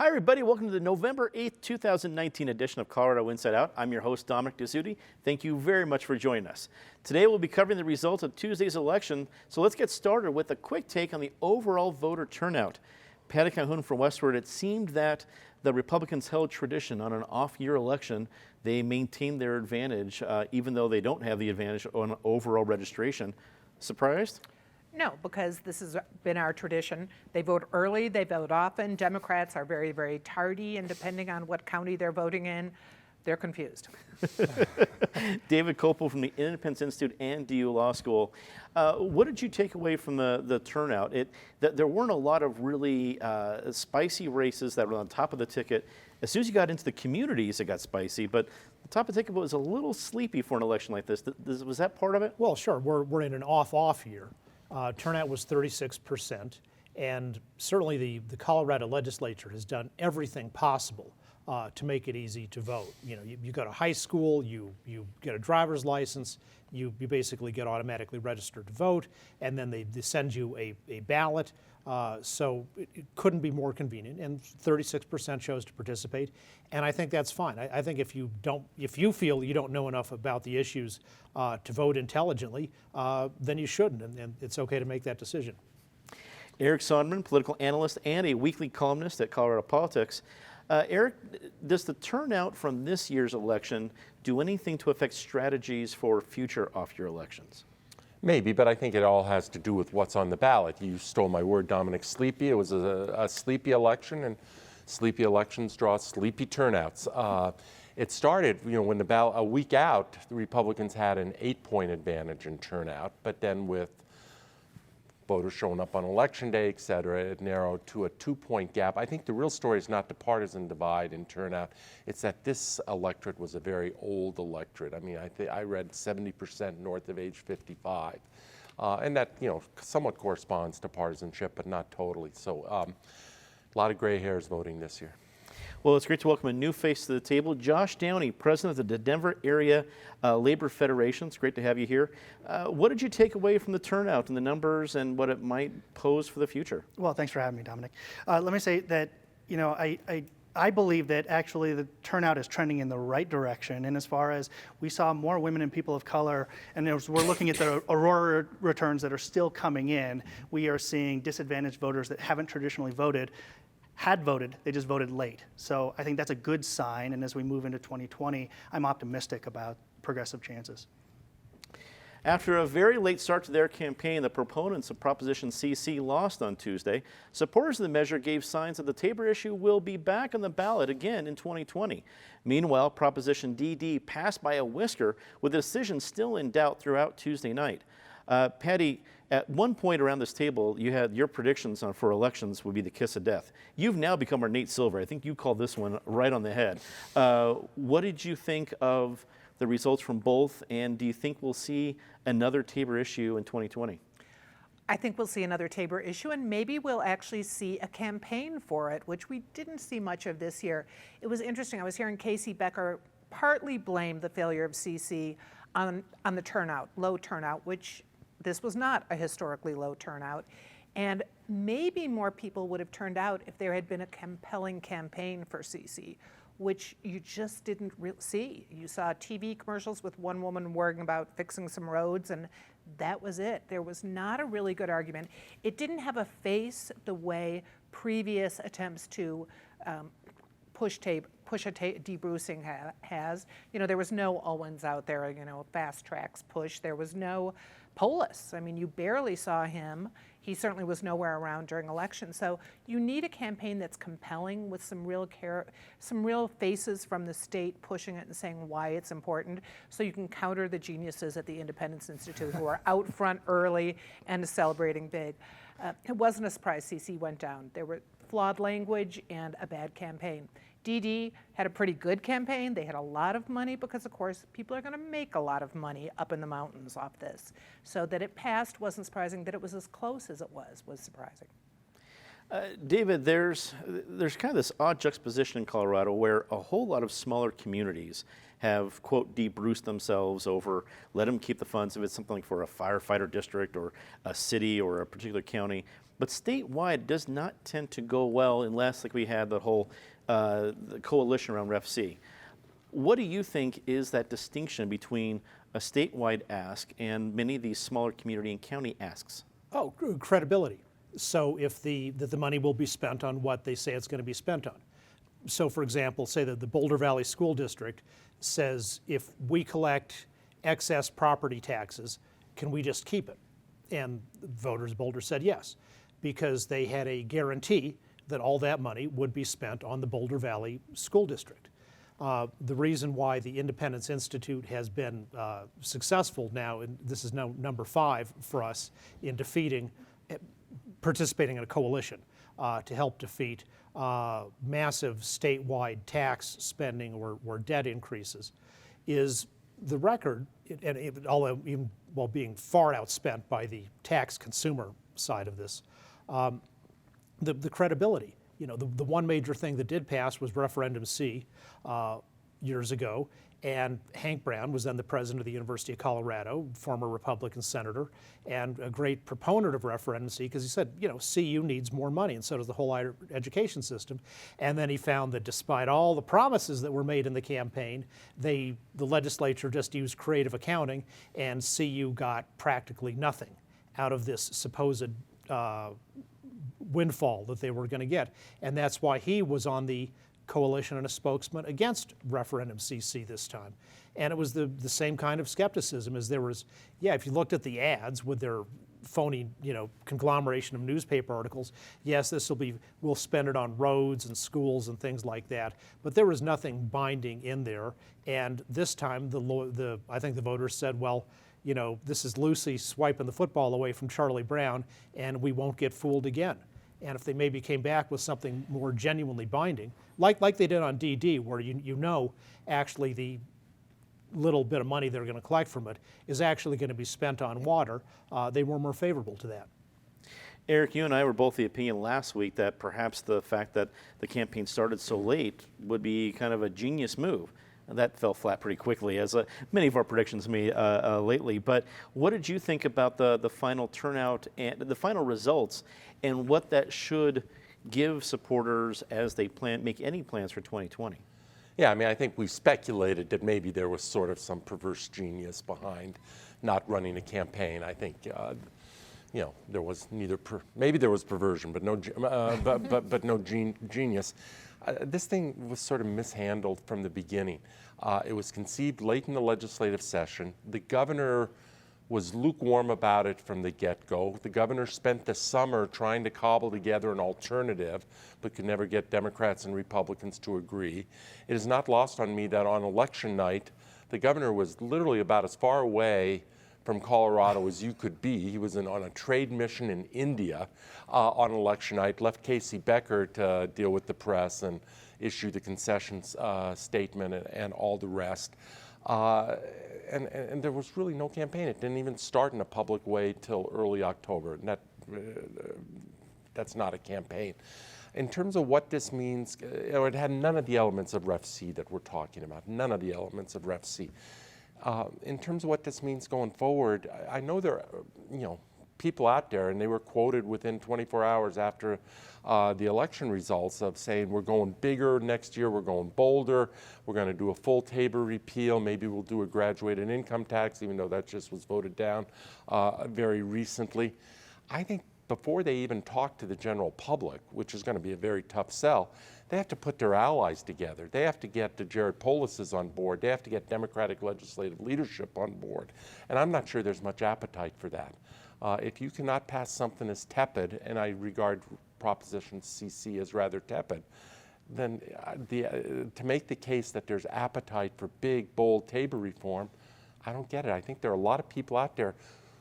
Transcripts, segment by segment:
Hi, everybody. Welcome to the November 8th, 2019 edition of Colorado Inside Out. I'm your host, Dominic Dezzutti. Thank you very much for joining us. Today, we'll be covering the results of Tuesday's election, so let's get started with a quick take on the overall voter turnout. Patty Calhoun from Westward, it seemed that the Republicans held tradition on an off-year election. They maintained their advantage, even though they don't have the advantage on overall registration. Surprised? No, because this has been our tradition. They vote early, they vote often. Democrats are very, very tardy, and depending on what county they're voting in, they're confused. David Kopel from the Independence Institute and DU Law School. What did you take away from the turnout? There weren't a lot of really spicy races that were on top of the ticket. As soon as you got into the communities, it got spicy, but the top of the ticket was a little sleepy for an election like this. Was that part of it? Well, sure. We're in an off year. Turnout was 36%, and certainly the Colorado legislature has done everything possible to make it easy to vote. You know, you go to high school, you get a driver's license, you basically get automatically registered to vote, and then they send you a ballot. So it couldn't be more convenient, and 36% chose to participate, and I think that's fine. I think if you feel you don't know enough about the issues to vote intelligently, then you shouldn't, and it's okay to make that decision. Eric Sonderman, political analyst and a weekly columnist at Colorado Politics. Eric, does the turnout from this year's election do anything to affect strategies for future off-year elections? Maybe, but I think it all has to do with what's on the ballot. You stole my word, Dominic, sleepy. It was a sleepy election, and sleepy elections draw sleepy turnouts. It started, when the ballot, a week out, the Republicans had an 8-point advantage in turnout, but then with voters showing up on election day, et cetera, it narrowed to a 2-point gap. I think the real story is not the partisan divide in turnout. It's that this electorate was a very old electorate. I mean, I read 70% north of age 55. And that, somewhat corresponds to partisanship, but not totally. So a lot of gray hairs voting this year. Well, it's great to welcome a new face to the table. Josh Downey, president of the Denver Area Labor Federation. It's great to have you here. What did you take away from the turnout and the numbers and what it might pose for the future? Well, thanks for having me, Dominic. Let me say that, I believe that actually the turnout is trending in the right direction. And as far as we saw more women and people of color, and as we're looking at the Aurora returns that are still coming in, we are seeing disadvantaged voters that haven't traditionally voted had voted, they just voted late. So I think that's a good sign, and as we move into 2020, I'm optimistic about progressive chances. After a very late start to their campaign, the proponents of Proposition CC lost on Tuesday. Supporters of the measure gave signs that the Tabor issue will be back on the ballot again in 2020. Meanwhile, Proposition DD passed by a whisker, with the decision still in doubt throughout Tuesday night. Patty, at one point around this table, you had your predictions for elections would be the kiss of death. You've now become our Nate Silver. I think you called this one right on the head. What did you think of the results from both, and do you think we'll see another Tabor issue in 2020? I think we'll see another Tabor issue, and maybe we'll actually see a campaign for it, which we didn't see much of this year. It was interesting. I was hearing Casey Becker partly blame the failure of CC on the turnout, low turnout, which this was not a historically low turnout, and maybe more people would have turned out if there had been a compelling campaign for CC, which you just didn't see. You saw TV commercials with one woman worrying about fixing some roads, and that was it. There was not a really good argument. It didn't have a face the way previous attempts to push a debrucing has. There was no Owens out there, fast tracks push. There was no Polis. I mean, you barely saw him. He certainly was nowhere around during elections. So you need a campaign that's compelling with some real faces from the state pushing it and saying why it's important, so you can counter the geniuses at the Independence Institute who are out front early and celebrating big. It wasn't a surprise CC went down. There were flawed language and a bad campaign. DD had a pretty good campaign. They had a lot of money because, of course, people are going to make a lot of money up in the mountains off this. So that it passed wasn't surprising. That it was as close as it was surprising. David, there's kind of this odd juxtaposition in Colorado where a whole lot of smaller communities have, quote, debruced themselves over, let them keep the funds if it's something like for a firefighter district or a city or a particular county. but statewide it does not tend to go well unless, like we had the whole the coalition around Ref C. What do you think is that distinction between a statewide ask and many of these smaller community and county asks? Oh, credibility. So if the money will be spent on what they say it's going to be spent on. So for example, say that the Boulder Valley School District says, if we collect excess property taxes, can we just keep it? And voters of Boulder said yes, because they had a guarantee that all that money would be spent on the Boulder Valley School District. The reason why the Independence Institute has been successful now, and this is now number 5 for us in participating in a coalition to help defeat massive statewide tax spending or debt increases, is the record, although even while being far outspent by the tax consumer side of this, the credibility. You know, the one major thing that did pass was Referendum C years ago, and Hank Brown was then the president of the University of Colorado, former Republican senator, and a great proponent of Referendum C, because he said, you know, CU needs more money, and so does the whole higher education system. And then he found that despite all the promises that were made in the campaign, the legislature just used creative accounting, and CU got practically nothing out of this supposed windfall that they were going to get. And that's why he was on the coalition and a spokesman against Referendum CC this time. And it was the same kind of skepticism as there was, yeah, if you looked at the ads with their phony, you know, conglomeration of newspaper articles, yes, we'll spend it on roads and schools and things like that, but there was nothing binding in there. And this time, I think the voters said, well, you know, this is Lucy swiping the football away from Charlie Brown, and we won't get fooled again. And if they maybe came back with something more genuinely binding, like they did on DD, where you know actually the little bit of money they're going to collect from it is actually going to be spent on water, they were more favorable to that. Eric, you and I were both the opinion last week that perhaps the fact that the campaign started so late would be kind of a genius move. And that fell flat pretty quickly, as many of our predictions made lately. But what did you think about the final turnout and the final results, and what that should give supporters as they make any plans for 2020? Yeah, I mean, I think we speculated that maybe there was sort of some perverse genius behind not running a campaign. I think, you know, there was maybe there was perversion, but no, but no genius. This thing was sort of mishandled from the beginning. It was conceived late in the legislative session. The governor was lukewarm about it from the get-go. The governor spent the summer trying to cobble together an alternative, but could never get Democrats and Republicans to agree. It is not lost on me that on election night, the governor was literally about as far away from Colorado as you could be. He was on a trade mission in India on election night, left Casey Becker to deal with the press and issue the concessions statement and all the rest. And there was really no campaign. It didn't even start in a public way till early October. And that's not a campaign. In terms of what this means, you know, it had none of the elements of Ref C that we're talking about, none of the elements of Ref C. In terms of what this means going forward, I know there are, you know, people out there, and they were quoted within 24 hours after the election results of saying, we're going bigger next year, we're going bolder, we're going to do a full Tabor repeal, maybe we'll do a graduated income tax, even though that just was voted down very recently. I think before they even talk to the general public, which is going to be a very tough sell, they have to put their allies together. They have to get the Jared Polis's on board. They have to get Democratic legislative leadership on board. And I'm not sure there's much appetite for that. If you cannot pass something as tepid, and I regard Proposition CC as rather tepid, then to make the case that there's appetite for big, bold Tabor reform, I don't get it. I think there are a lot of people out there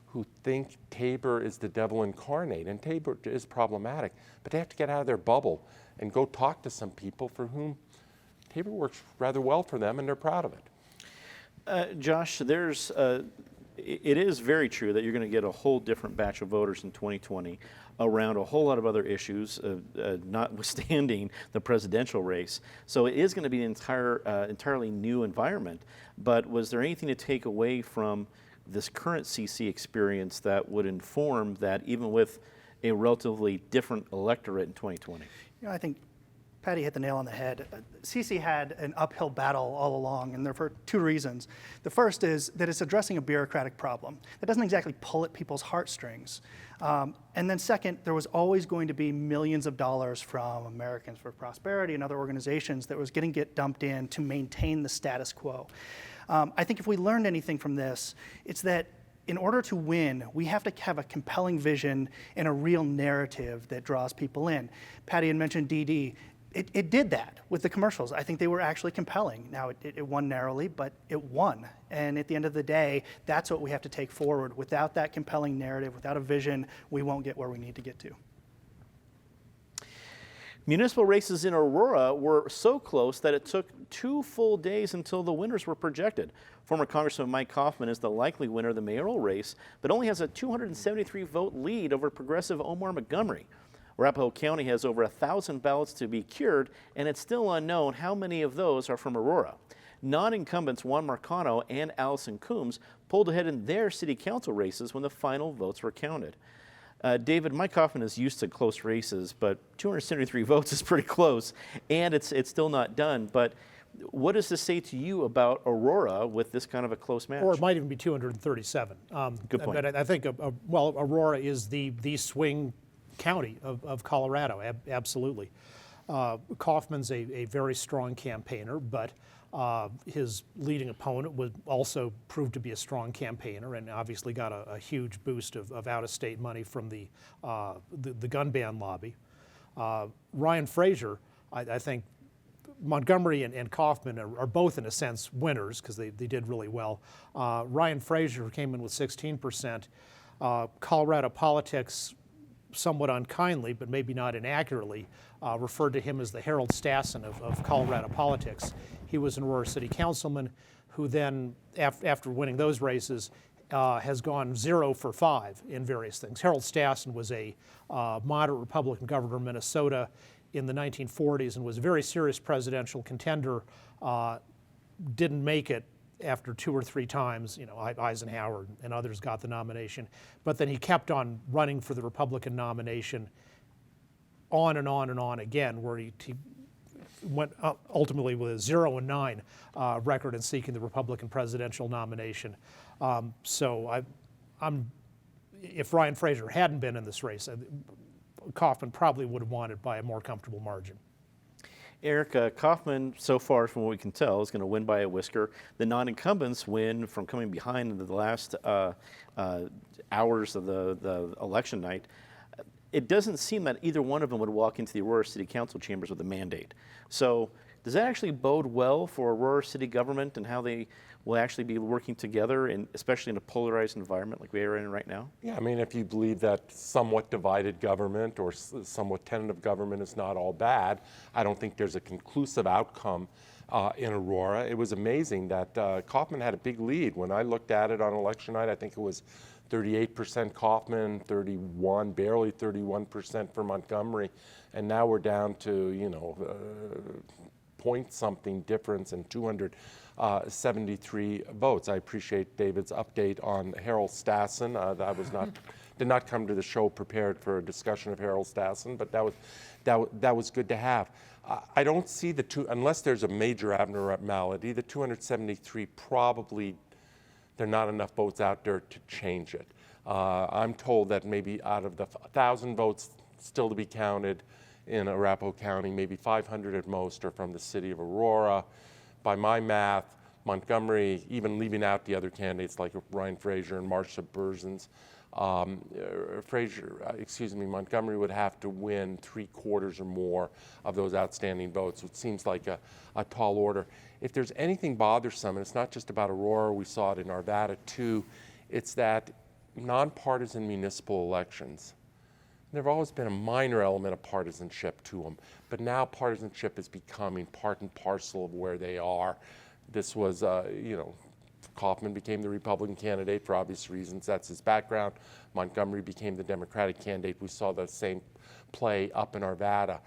who think Tabor is the devil incarnate, and Tabor is problematic, but they have to get out of their bubble and go talk to some people for whom Tabor works rather well for them, and they're proud of it. Josh, it is very true that you're going to get a whole different batch of voters in 2020 around a whole lot of other issues, notwithstanding the presidential race. So it is going to be an entirely new environment. But was there anything to take away from this current CC experience that would inform that even with a relatively different electorate in 2020? I think Patty hit the nail on the head. CC had an uphill battle all along, and there for two reasons. The first is that it's addressing a bureaucratic problem that doesn't exactly pull at people's heartstrings. And then second, there was always going to be millions of dollars from Americans for Prosperity and other organizations that was going to get dumped in to maintain the status quo. I think if we learned anything from this, it's that in order to win, we have to have a compelling vision and a real narrative that draws people in. Patty had mentioned DD. It did that with the commercials. I think they were actually compelling. Now, it won narrowly, but it won. And at the end of the day, that's what we have to take forward. Without that compelling narrative, without a vision, we won't get where we need to get to. Municipal races in Aurora were so close that it took 2 full days until the winners were projected. Former Congressman Mike Kaufman is the likely winner of the mayoral race, but only has a 273 vote lead over progressive Omar Montgomery. Arapahoe County has over 1,000 ballots to be cured, and it's still unknown how many of those are from Aurora. Non-incumbents Juan Marcano and Allison Coombs pulled ahead in their city council races when the final votes were counted. David, Mike Kaufman is used to close races, but 273 votes is pretty close, and it's still not done. But what does this say to you about Aurora with this kind of a close match? Or it might even be 237. Good point. But I think, well, Aurora is the swing county of Colorado, absolutely. Kaufman's a very strong campaigner, but his leading opponent would also prove to be a strong campaigner, and obviously got a huge boost of out-of-state money from the gun ban lobby. Ryan Frazier, I think Montgomery and Kaufman are both, in a sense, winners because they did really well. Ryan Frazier came in with 16%. Colorado Politics, somewhat unkindly, but maybe not inaccurately, referred to him as the Harold Stassen of Colorado politics. He was an Aurora City Councilman who then, after winning those races, has gone 0 for 5 in various things. Harold Stassen was a moderate Republican governor of Minnesota in the 1940s and was a very serious presidential contender, didn't make it after 2 or 3 times. Eisenhower and others got the nomination, but then he kept on running for the Republican nomination on and on and on again, where he went ultimately with a 0-9 record in seeking the Republican presidential nomination. So if Ryan Frazier hadn't been in this race, Kaufman probably would have won it by a more comfortable margin. Eric, Kaufman, so far from what we can tell, is going to win by a whisker. The non-incumbents win from coming behind in the last hours of the election night. It doesn't seem that either one of them would walk into the Aurora City Council chambers with a mandate. So does that actually bode well for Aurora City government and how they will actually be working together, especially in a polarized environment like we are in right now? Yeah, I mean, if you believe that somewhat divided government or somewhat tentative government is not all bad, I don't think there's a conclusive outcome in Aurora. It was amazing that Kaufman had a big lead. When I looked at it on election night, I think it was 38% Kaufman, barely 31% for Montgomery, and now we're down to, point something difference in 273 votes. I appreciate David's update on Harold Stassen. Did not come to the show prepared for a discussion of Harold Stassen, but that was good to have. I don't see unless there's a major abnormality, the 273 probably, there are not enough votes out there to change it. I'm told that maybe out of the 1,000 votes still to be counted in Arapahoe County, maybe 500 at most are from the city of Aurora. By my math, Montgomery, even leaving out the other candidates like Ryan Frazier and Marcia Berzins, Montgomery would have to win 3/4 or more of those outstanding votes, which seems like a tall order. If there's anything bothersome, and it's not just about Aurora, we saw it in Arvada too, it's that nonpartisan municipal elections, there have always been a minor element of partisanship to them, but now partisanship is becoming part and parcel of where they are. This was, Kaufman became the Republican candidate for obvious reasons. That's his background. Montgomery became the Democratic candidate. We saw the same play up in Arvada.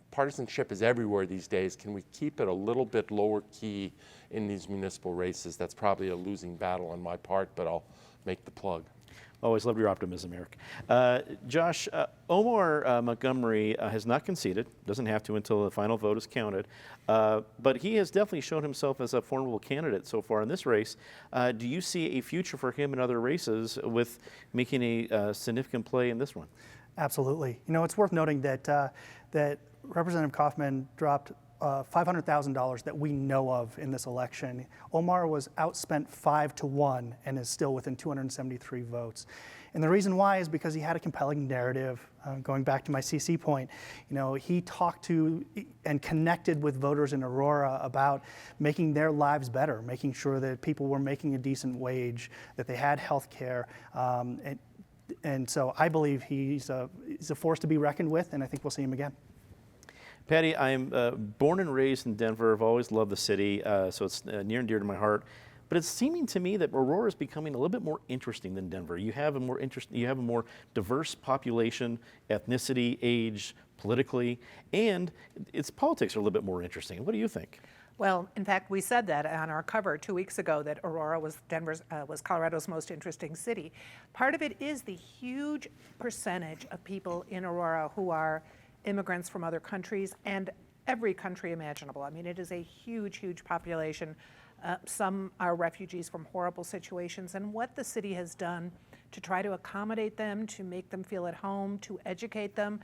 Partisanship is everywhere these days. Can we keep it a little bit lower key in these municipal races? That's probably a losing battle on my part, but I'll make the plug. Always loved your optimism, Eric. Josh, Omar Montgomery has not conceded, doesn't have to until the final vote is counted, but he has definitely shown himself as a formidable candidate so far in this race. Do you see a future for him in other races with making a significant play in this one? Absolutely. You know, it's worth noting that that Representative Kaufman dropped $500,000 that we know of in this election. Omar was outspent 5-1 and is still within 273 votes. And the reason why is because he had a compelling narrative. Going back to my CC point, you know, he talked to and connected with voters in Aurora about making their lives better, making sure that people were making a decent wage, that they had health care, and so I believe he's a force to be reckoned with, and I think we'll see him again. Patty, I'm born and raised in Denver. I've always loved the city, so it's near and dear to my heart. But it's seeming to me that Aurora is becoming a little bit more interesting than Denver. You have a more diverse population, ethnicity, age, politically, and its politics are a little bit more interesting. What do you think? Well, in fact, we said that on our cover 2 weeks ago that Aurora was Colorado's most interesting city. Part of it is the huge percentage of people in Aurora who are immigrants from other countries and every country imaginable. I mean, it is a huge, huge population. Some are refugees from horrible situations, and what the city has done to try to accommodate them, to make them feel at home, to educate them,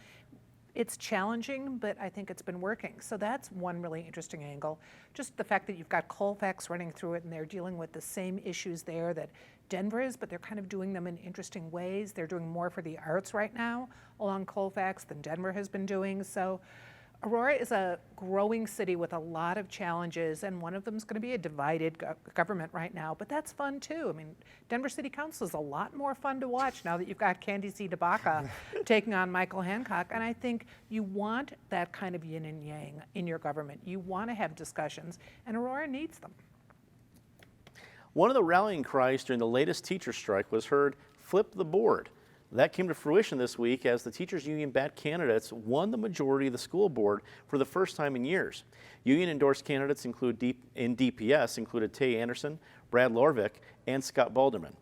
it's challenging, but I think it's been working. So that's one really interesting angle. Just the fact that you've got Colfax running through it and they're dealing with the same issues there that Denver is, but they're kind of doing them in interesting ways. They're doing more for the arts right now along Colfax than Denver has been doing. So Aurora is a growing city with a lot of challenges, and one of them is going to be a divided government right now, but that's fun too. I mean, Denver City Council is a lot more fun to watch now that you've got Candy C. DeBaca taking on Michael Hancock, and I think you want that kind of yin and yang in your government. You want to have discussions, and Aurora needs them. One of the rallying cries during the latest teacher strike was heard, "Flip the board." That came to fruition this week as the teachers union-backed candidates won the majority of the school board for the first time in years. Union-endorsed candidates in DPS included Tay Anderson, Brad Lorvik, and Scott Balderman.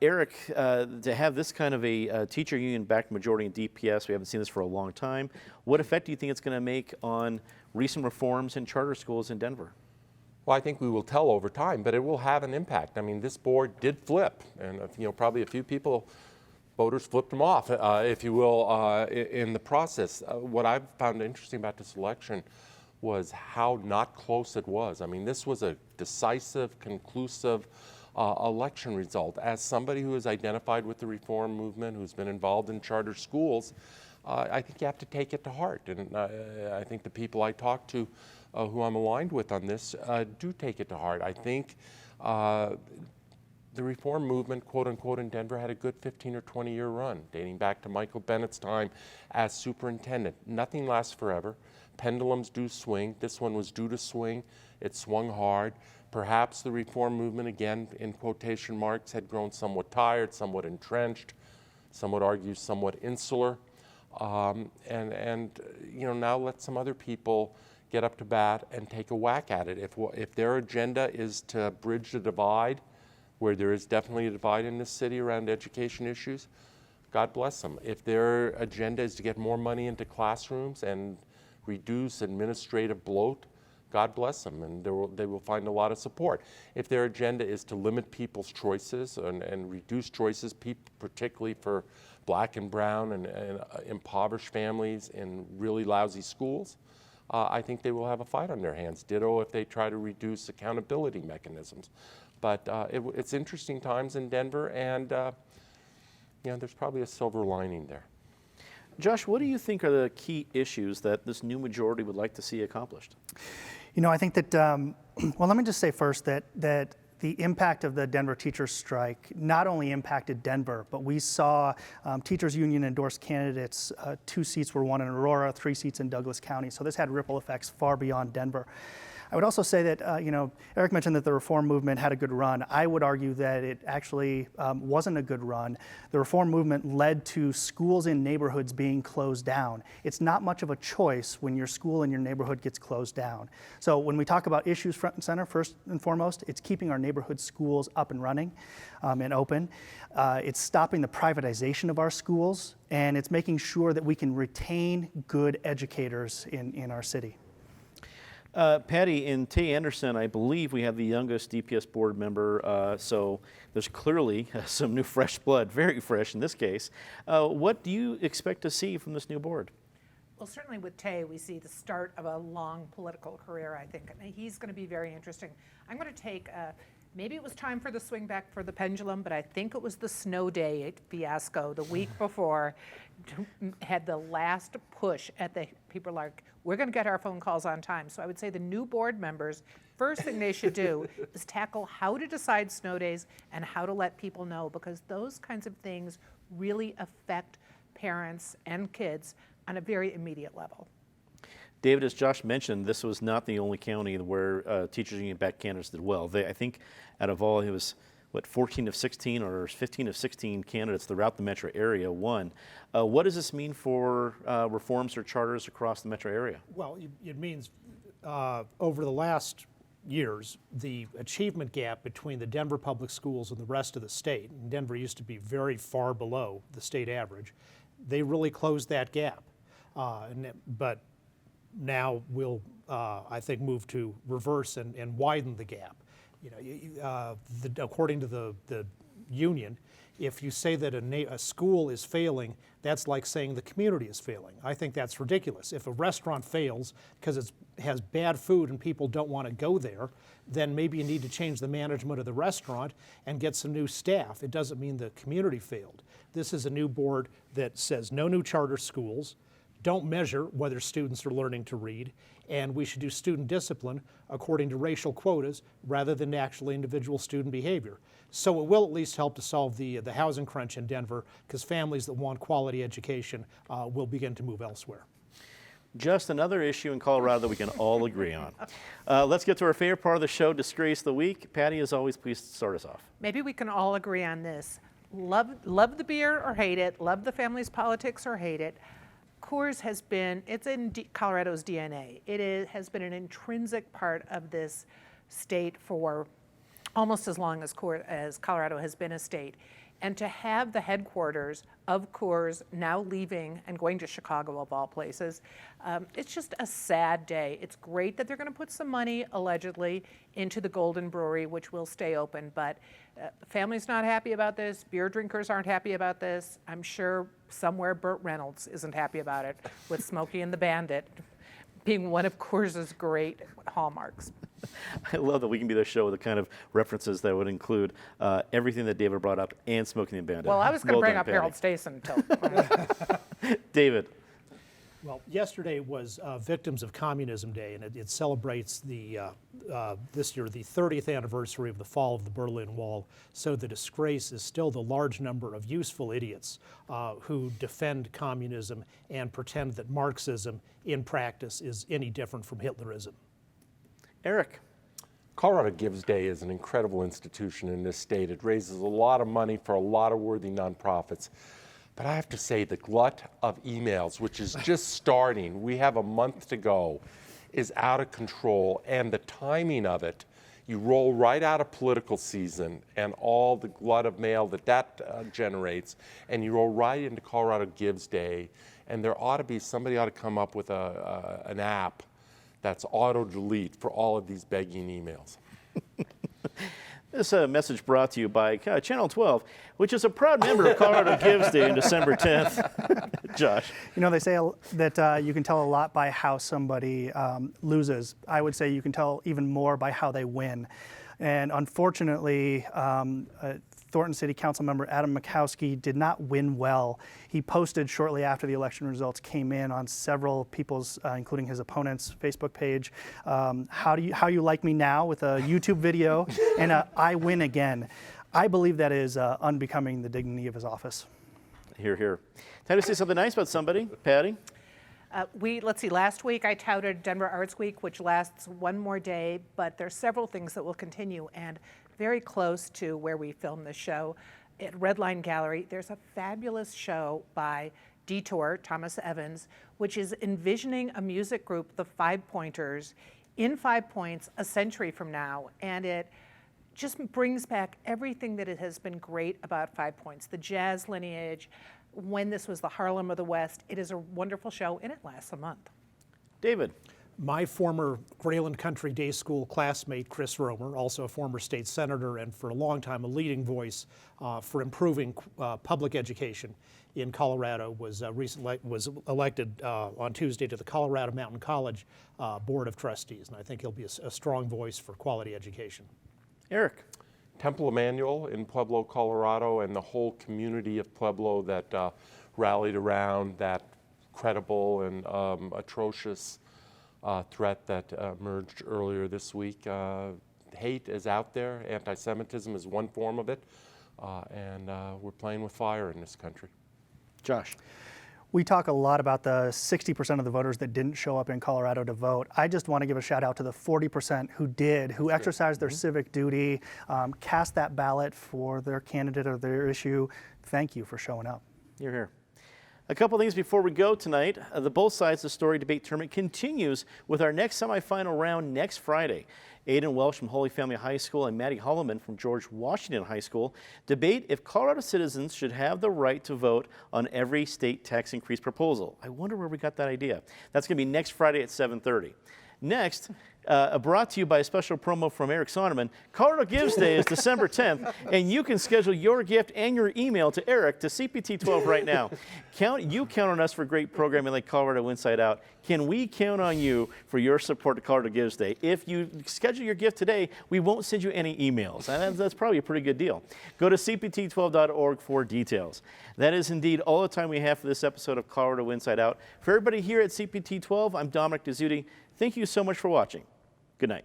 Eric, to have this kind of a teacher union-backed majority in DPS, we haven't seen this for a long time. What effect do you think it's going to make on recent reforms in charter schools in Denver? Well, I think we will tell over time, but it will have an impact. I mean, this board did flip, and probably a few voters flipped them off, if you will, in the process. What I've found interesting about this election was how not close it was. I mean, this was a decisive, conclusive election result. As somebody who is identified with the reform movement, who's been involved in charter schools, I think you have to take it to heart. And I think the people I talk to who I'm aligned with on this do take it to heart. I think the reform movement, quote unquote, in Denver had a good 15 or 20-year run, dating back to Michael Bennett's time as superintendent. Nothing lasts forever. Pendulums do swing. This one was due to swing. It swung hard. Perhaps the reform movement, again, in quotation marks, had grown somewhat tired, somewhat entrenched, some would argue somewhat insular. Now let some other people get up to bat and take a whack at it. If their agenda is to bridge the divide, where there is definitely a divide in this city around education issues, God bless them. If their agenda is to get more money into classrooms and reduce administrative bloat, God bless them, and they will find a lot of support. If their agenda is to limit people's choices and reduce choices, particularly for black and brown and impoverished families in really lousy schools, I think they will have a fight on their hands. Ditto if they try to reduce accountability mechanisms. But it's interesting times in Denver, and there's probably a silver lining there. Josh, what do you think are the key issues that this new majority would like to see accomplished? You know, I think that, well, let me just say first that the impact of the Denver teachers strike not only impacted Denver, but we saw teachers union endorsed candidates. 2 seats were won in Aurora, 3 seats in Douglas County. So this had ripple effects far beyond Denver. I would also say that, Eric mentioned that the reform movement had a good run. I would argue that it actually wasn't a good run. The reform movement led to schools in neighborhoods being closed down. It's not much of a choice when your school in your neighborhood gets closed down. So when we talk about issues front and center, first and foremost, it's keeping our neighborhood schools up and running and open. It's stopping the privatization of our schools, and it's making sure that we can retain good educators in our city. Patty, in Tay Anderson, I believe we have the youngest DPS board member, so there's clearly some new fresh blood, very fresh in this case. What do you expect to see from this new board? Well, certainly with Tay, we see the start of a long political career, I think. And he's going to be very interesting. I'm going to take, maybe it was time for the swing back for the pendulum, but I think it was the snow day fiasco the week before had the last push at the people like, we're going to get our phone calls on time. So I would say the new board members, first thing they should do is tackle how to decide snow days and how to let people know, because those kinds of things really affect parents and kids on a very immediate level. David, as Josh mentioned, this was not the only county where teachers union backed candidates did well. I think out of all, it was, 14 of 16 or 15 of 16 candidates throughout the metro area won. What does this mean for reforms or charters across the metro area? Well, it means over the last years, the achievement gap between the Denver public schools and the rest of the state, and Denver used to be very far below the state average, they really closed that gap. But now we'll, I think, move to reverse and widen the gap. According to the union, if you say that a school is failing, that's like saying the community is failing. I think that's ridiculous. If a restaurant fails because it has bad food and people don't want to go there, then maybe you need to change the management of the restaurant and get some new staff. It doesn't mean the community failed. This is a new board that says no new charter schools, don't measure whether students are learning to read, and we should do student discipline according to racial quotas rather than actually individual student behavior. So it will at least help to solve the housing crunch in Denver, because families that want quality education will begin to move elsewhere. Just another issue in Colorado that we can all agree on. Let's get to our favorite part of the show, Disgrace of the Week. Patty, as always, please start us off. Maybe we can all agree on this. Love the beer or hate it, love the family's politics or hate it. Coors has been, it's in Colorado's DNA. Has been an intrinsic part of this state for almost as long as Colorado has been a state. And to have the headquarters of Coors now leaving and going to Chicago, of all places, it's just a sad day. It's great that they're going to put some money, allegedly, into the Golden Brewery, which will stay open, but family's not happy about this. Beer drinkers aren't happy about this. I'm sure somewhere Burt Reynolds isn't happy about it, with Smokey and the Bandit being one of Coors' great hallmarks. I love that we can be the show with the kind of references that would include everything that David brought up and Smoking the Bandit. Well, I was going to bring up Patty. Harold Stason until. David. Well, yesterday was Victims of Communism Day, and it celebrates this year the 30th anniversary of the fall of the Berlin Wall. So the disgrace is still the large number of useful idiots who defend communism and pretend that Marxism in practice is any different from Hitlerism. Eric. Colorado Gives Day is an incredible institution in this state. It raises a lot of money for a lot of worthy nonprofits. But I have to say, the glut of emails, which is just starting, we have a month to go, is out of control. And the timing of it, you roll right out of political season and all the glut of mail that generates, and you roll right into Colorado Gives Day. And there ought to be, somebody ought to come up with an app that's auto-delete for all of these begging emails. This message brought to you by Channel 12, which is a proud member of Colorado Gives Day on December 10th. Josh. You know, they say that you can tell a lot by how somebody loses. I would say you can tell even more by how they win. And unfortunately, Thornton City Council member Adam Makowski did not win well. He posted shortly after the election results came in on several people's, including his opponent's Facebook page, how you like me now, with a YouTube video and a I win again. I believe that is unbecoming the dignity of his office. Hear, hear. Time to say something nice about somebody. Patty? Let's see, last week I touted Denver Arts Week, which lasts one more day, but there's several things that will continue, and very close to where we filmed the show at Redline Gallery, there's a fabulous show by Detour, Thomas Evans, which is envisioning a music group, the Five Pointers, in 5 Points a century from now, and it just brings back everything that it has been great about 5 Points, the jazz lineage, when this was the Harlem of the West. It is a wonderful show, and it lasts a month. David. My former Grayland Country Day School classmate, Chris Romer, also a former state senator and for a long time a leading voice for improving public education in Colorado, was elected on Tuesday to the Colorado Mountain College Board of Trustees, and I think he'll be a strong voice for quality education. Eric. Temple Emmanuel in Pueblo, Colorado, and the whole community of Pueblo that rallied around that credible and atrocious threat that emerged earlier this week. Hate is out there. Anti-Semitism is one form of it, and we're playing with fire in this country. Josh. We talk a lot about the 60% of the voters that didn't show up in Colorado to vote. I just want to give a shout out to the 40% who did, who exercised their civic duty, cast that ballot for their candidate or their issue. Thank you for showing up. You're here. A couple things before we go tonight. The Both Sides of the Story debate tournament continues with our next semifinal round next Friday. Aiden Welsh from Holy Family High School and Maddie Holloman from George Washington High School debate if Colorado citizens should have the right to vote on every state tax increase proposal. I wonder where we got that idea. That's going to be next Friday at 7:30. Next, brought to you by a special promo from Eric Sonderman, Colorado Gives Day is December 10th, and you can schedule your gift and your email to Eric to CPT12 right now. You count on us for great programming like Colorado Inside Out. Can we count on you for your support to Colorado Gives Day? If you schedule your gift today, we won't send you any emails, and that's probably a pretty good deal. Go to cpt12.org for details. That is indeed all the time we have for this episode of Colorado Inside Out. For everybody here at CPT12, I'm Dominic Dezzutti. Thank you so much for watching. Good night.